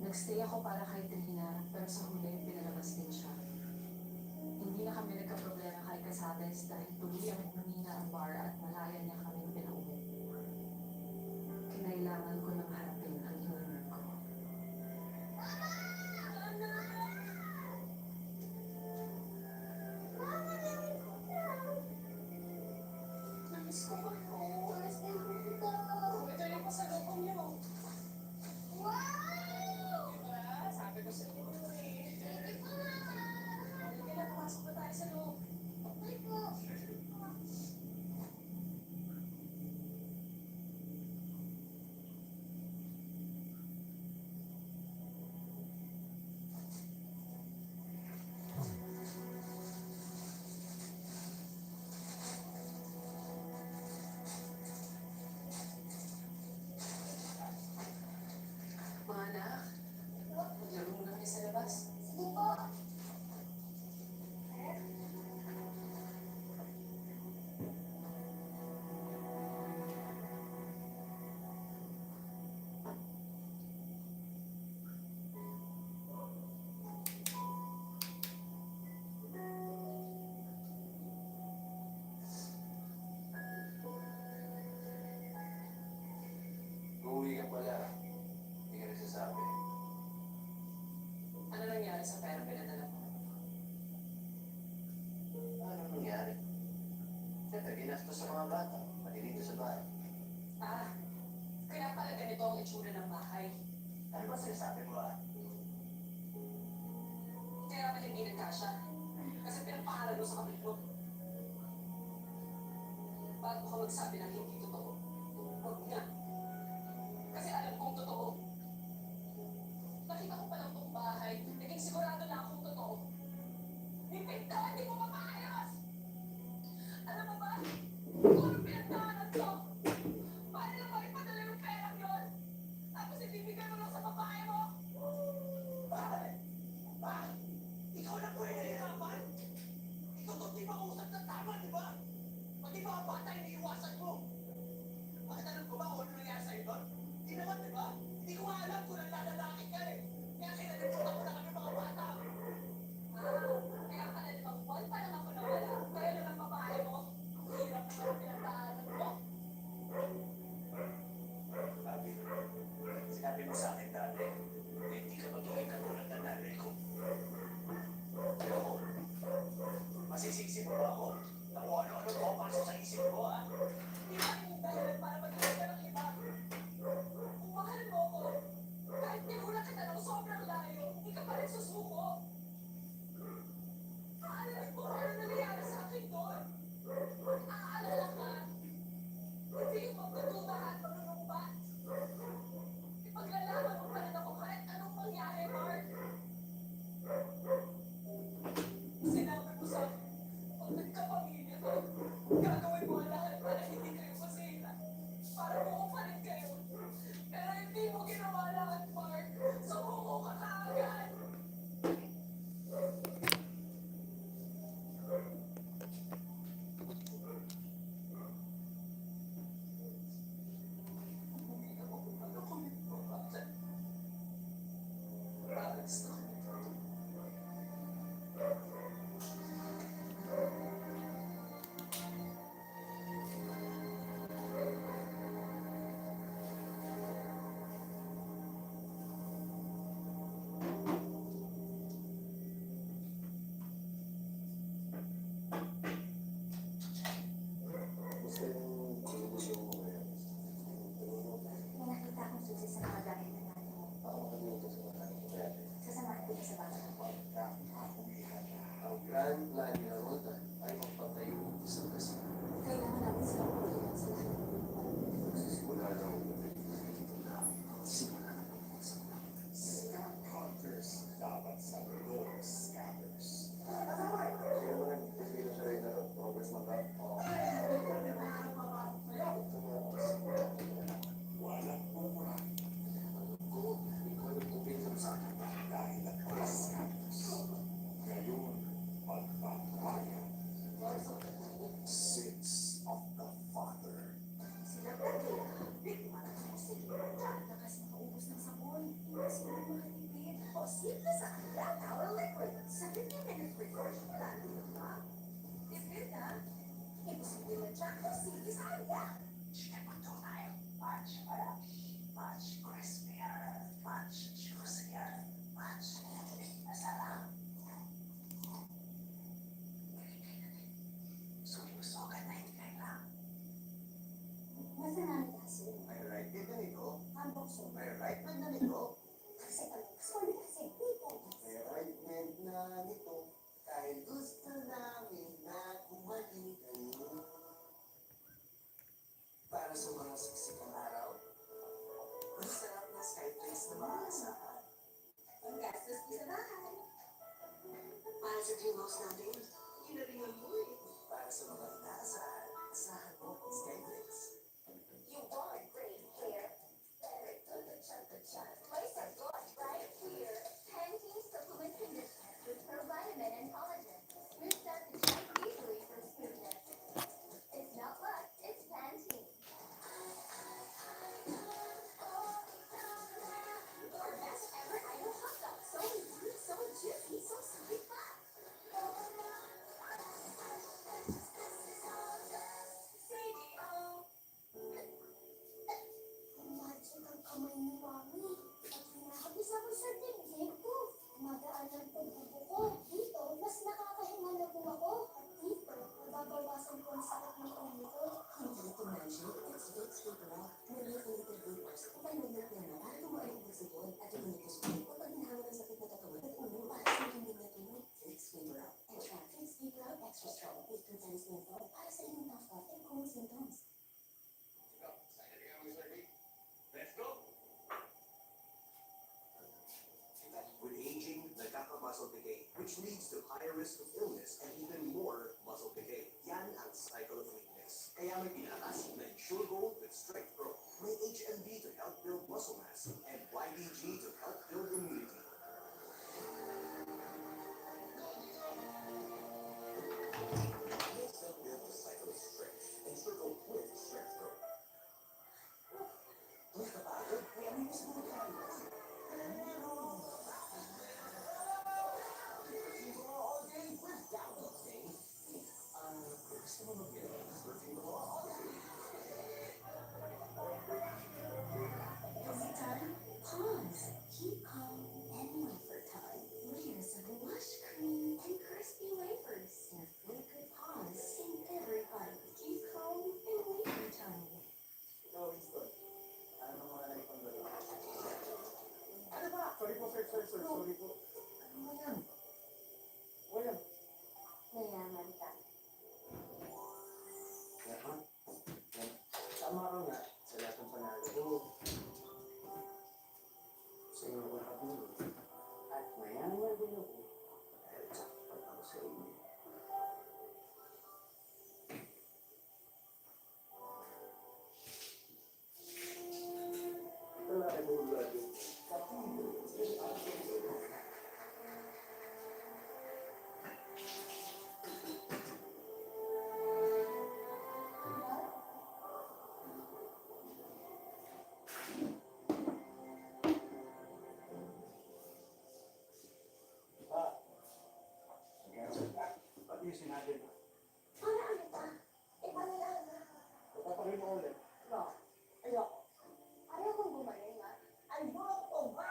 E: Nagstay ako para kay Trina, pero sa huli, pinalabas din siya. Hindi na kami nagka-problema kay Casares dahil tuluyang humina ang bar at malaya niya kaming pinauwi. Kinailangan ko nang harapin ang inner ko.
D: Namiss ko kayo.
H: Oras na yung ito.
D: Ito yung pasalubong niyo.
H: Wow!
D: Diba? Sabi ko
F: mo sa kapit mo. Bago ka magsabi ng hindi totoo, huwag na. Kasi alam kong totoo. Nakita ko pa lang tong bahay, naging sigurado na akong totoo. Yung pinto, hindi mo mapaayos! Alam mo ba? Kung anong pinagdaanan ko, paano naman ipadala yung perang yun? Tapos ibibigay mo lang sa babae mo?
G: Bakit? Bakit? Ikaw na po yung nahihirapan? Ikaw to di makausap ng tama, di ba? Pati mga bata iniiwasan mo. Bakit alam ko ba kung ano nangyari sa'yo doon? Hindi naman, di ba? Hindi ko nga alam kung nanlalaki ka eh. Kaya kinalimutan ko na kami mga bata.
F: Kaya ka na limang buwan pa lang ako nawala. Kaya lang ang babae mo, ang hirap na ang pinagdaanan mo.
G: Sabi, sinabi mo sa akin dati, na hindi ka magiging katulad ng nanay ko. Pero ako, masisisi mo ba ako? Na kung ano-ano pumapasok sa isip ko, ha?
F: Hindi ba yung dahilan para magiging ka ng iba? Kung mahal mo ko, kahit tinulak kita ng sobrang layo, hindi ka pa rin susuko. Aalamin mo kung ano nangyayari sa akin doon. Aalala ka. Hindi yung magdududa at maglulungbat. Ipaglalaban mo pa rin ako kahit anong mangyari, Mark. Sinabi mo sa akin, pag nagkapamilya ka, gagawin mo ang lahat para hindi kayo masira. Para buo pa rin kayo. Pero hindi mo ginawa lahat, Mark. Sumuko ka kaagad.
D: May nakita akong susi sa mga gamit na natin mo. Sasamahan ko sa bahay ko.
A: Ang grand plan ni Roda ay magpatayo ng isang kasino.
D: Kailangan namin sila ulit sa lahat.
A: Simula na ang simula na ang
J: Scam hunters dapat sa law scammers.
A: Sino mo nag-desira sa rin na Robert Mata?
J: Walang mura
A: Ko, ikaw ang nagpupinsan sa akin.
J: dahil ang mga scammers. Ngayon, magbabayad. Sins of the Father.
D: Sila talaga. Bigma na kayo sila. Lakas makaubos ng sabon. Hindi sila makatipid. O simple sa kanila, towel liquid. Sa 15 minutes before siya lalo na. Tipid na. Imposible na siya kasi sa kanila.
G: Chicken pato tayo. Much crispier, much juicier, much masarap. Sulisukan na hindi kayo lang.
D: Nasa namin kasi.
J: May right din na nito.
D: Ang bokso.
J: May right din na nito.
D: Kasi kami. Sorry kasi. People.
J: May right din na nito. Dahil gusto namin na kumain kayo.
G: Para sa mga siksikang araw, masarap na Skyflakes na mga asahan.
D: Ang gastos ko sa bahay.
G: Para sa dreamhouse natin, yun na rin ang buhay. Para sa mga inaasahan, asahan mo Skyflakes.
B: You want great hair? Better to the chan. Place our thought right here. Pantene Supplement Conditioner with provitamin and collagen. Smooths out the chan easily for smoothness. It's not luck, it's Pantene. Our best ever idol hot dog. So sweet, so juicy, so sweet.
F: CDO.
H: Magic ang kamay ni Mami. At hinahagis ako sa dibdib ko. Magaan ang pagbubo ko. Dito, mas nakakahinga na po ako. At dito, nababawasan ko ang sakit ng ulo ko.
F: Hindi ito magic. It's Vicks Vapor Up. Nag-little vapors. Panagnat naman para tumaalik ang sipon at yung nito spray kapag hinahawa ng sakit na katawan at ulo para sa hindi na tulog. Vicks Vapor Up. Extra Vicks Vapor Up Extra.
H: Chinese name to para sa inyong cough and cold symptoms.
G: Let's go!
L: With aging, nagkaka-muscle decay, which leads to higher risk of illness and even more muscle decay. Yan ang cycle of weakness. Kaya may pinatas na Ensure Gold with Strength Pro. May HMB to help build muscle mass and YBG to help build immunity. Let's help build the cycle of strength. Ensure Gold with Strength Pro. Uy, kapagod. May amoy mo siguro tayo. All day with download day. Gusto mo mag-get perfume all day?
H: Busy time? Pause. Keep calm and wait for time. Layers of lush, creamy, and crispy wafers in a flaky pause in every bite. Keep calm and wait for time.
I: Ikaw, Winston. Ano mga naipandala? Ano ba? Sorry po, sir. Sorry po. Ano ba yan? William.
H: Mayaman ka.
I: Yan. Tama ka nga. Sa lahat ng panalo ko. Sa iyo ko nakabulog. At mayaman din ako. Dahil sakpan ako sa inyo. Wala ka bulog. Kapilo. Pati yung sinabi mo.
H: Para ano pa? Ipangilan na.
I: Papatuloy mo ulit.
H: No. Ayoko. Ayaw kong gumaling ha.
D: Ayoko ba?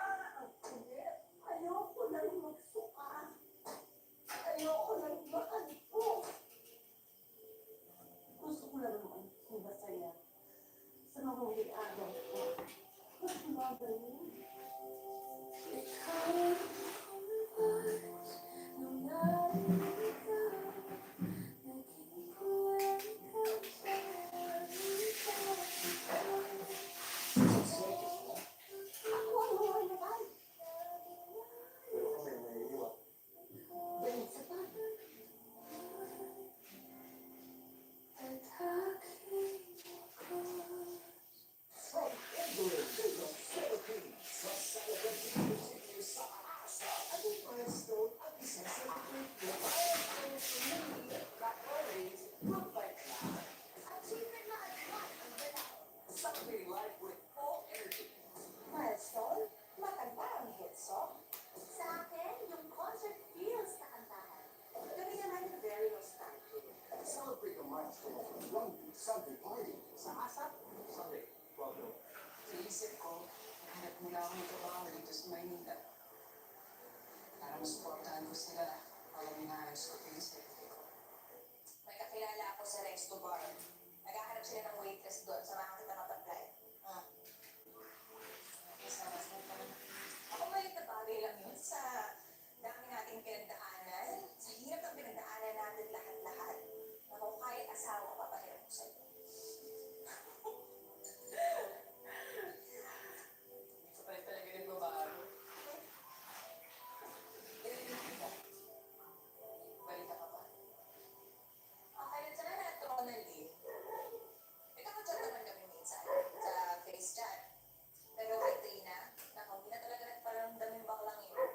D: Ayoko nang magsuka. Ayoko nang makanto. Gusto ko lang naman kung masaya. Sa mahuling araw ko. Mas magaling.
H: Ako ang buhay naman.
I: Pero kami may iwan.
H: Dahil sa pa.
L: From England to the Philippines, sa celebrating continue sa asa. Ang milestone at isa-celebrate mo. Milestone to me, not always, goodbye class.
H: Achievement na agad ang galaw.
L: Celebrate life with full energy.
D: Milestone? Maganda ang hit song.
H: Sa akin, yung concert feels na kantahan.
D: Kami naman very nostalgic.
L: Celebrate the milestone of a Long Beach Sunday party. Sa ASAP, Sunday, 12 noon.
E: Naisip ko, hanap nila akong trabaho dito sa Maynila. Para masuportahan ko sila habang inaayos ko yung sarili ko.
D: May kakilala ako sa Resto Bar. Naghahanap sila ng waitress doon. Samahan kita mag-apply.
E: Kasama sa mga
D: Ako maliit na bagay lang yun sa dami nating pinagdaanan. Sa hirap ng pinagdaanan natin lahat-lahat. Ako kahit asawa, papahirap ko sa'yo.
E: Sa palit talaga nagbabago. Balita ka ba?
D: Kailan sana na-throw na leave? Nagkakachat naman kami minsan sa face chat. Pero kay Trina, naku, hindi na talaga nagparamdam yung baklang yun.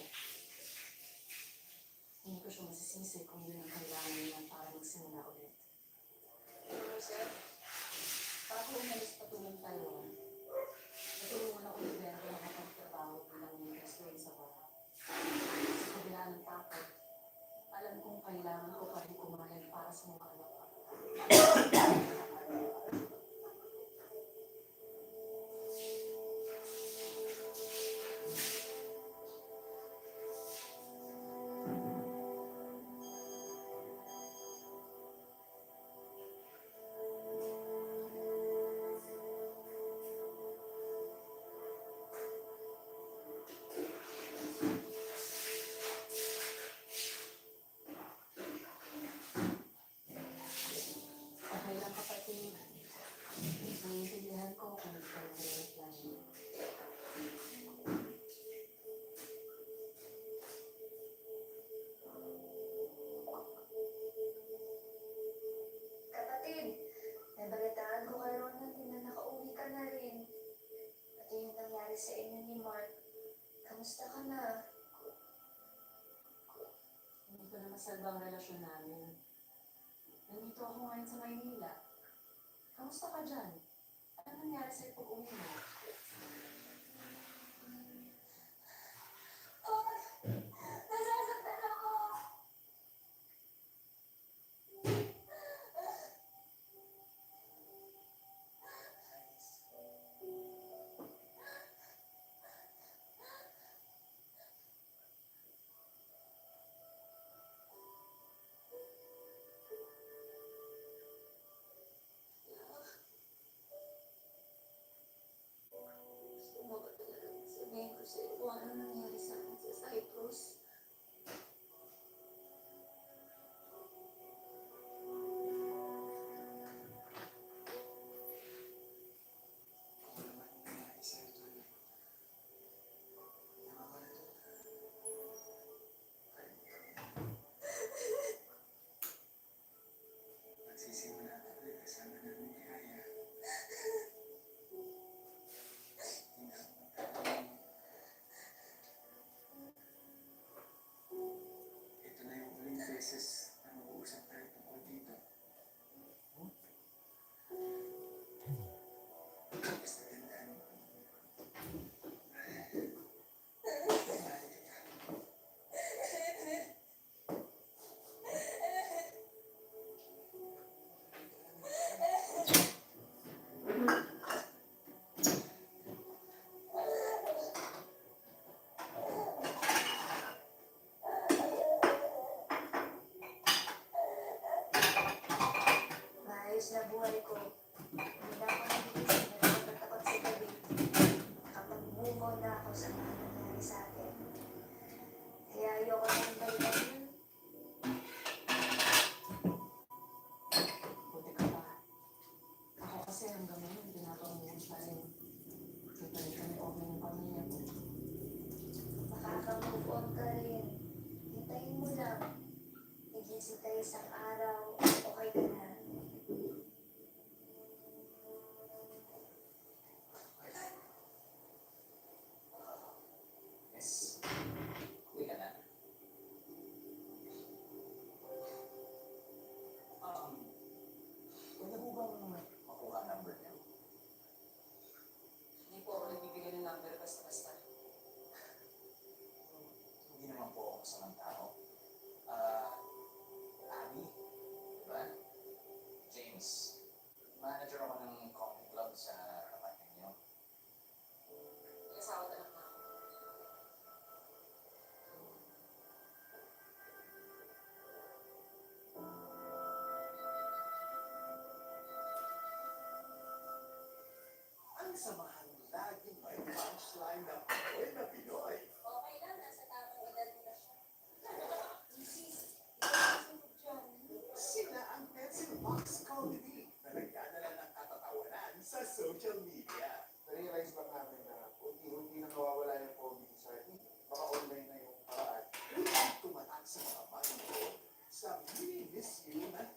E: lahat. Hindi ko siya masisisi kung yun ang kailangan niya para magsimula ulit. Pero sir, bago umalis patulong tayo, natulungan ako ni Bento na makapagtrabaho bilang investor sa bahay. Sa kabila ng takot, alam kong kailangan ko pa rin kumayag para sa mga anak ko. Okay lang kapatid. Naiintindihan ko kung ikaw ang reklamo.
D: Kapatid, nabalitaan ko kay Ronald na nakauwi ka na rin. At yung nangyari sa inyo ni Mark, kamusta ka na?
E: Hindi ko na masalba ang relasyon namin. Nandito ako ngayon sa Maynila. Kamusta ka dyan? Ano nangyari sa'yo pag uwi mo?
D: Oh, nasasaktan ako! Gusto mo ba talagang sabihin ko sa'yo kung ano nangyari sa akin sa Cyprus?
K: Ako naman yung nangyari sa'yo, Tol. Nakakala to. Magsisimula ka ulit kasama namin ni Aya. Hindi na ako magkakaroon. Ito na yung huling beses na mag-uusap tayo tungkol dito. Basta tandaan mo. Mahal kita.
D: Maayos na buhay ko. Hindi na ako nagigising na natatakot sa gabi. Nakapag-move on na ako sa mga nangyari sa akin. Kaya ayoko nang balikan yun.
E: Buti ka pa. Ako kasi hanggang ngayon, pinapangunan pa rin. Hindi pa rin kami okay ng pamilya ko.
D: Makaka-move on ka rin. Hintayin mo lang. Igising tayo isang araw. Okay ka na.
K: Yes. Uwi ka na. Pwede mo bang makuha ang number niya?
E: Hindi po ako nagbibigay ng number basta-basta.
K: Hindi naman po ako masamang tao. Abby, di ba? James, manager ako ng comic club sa kapatid niyo.
E: Nag-asawa na lang ako.
A: Ang samahan laging may punchline na Pinoy na Pinoy.
D: Okay lang, nasa tamang edad mo na siya. Mrs. Ikaw dyan.
A: Sila ang Pencil Box Comedy na nagdadala ng katatawanan sa social media.
I: Na-realize ba namin na unti-unti na nawawala yung COVID sa atin? Baka online na yung paraan.
A: Tumatak sa mga manonood sa Mini Miss You na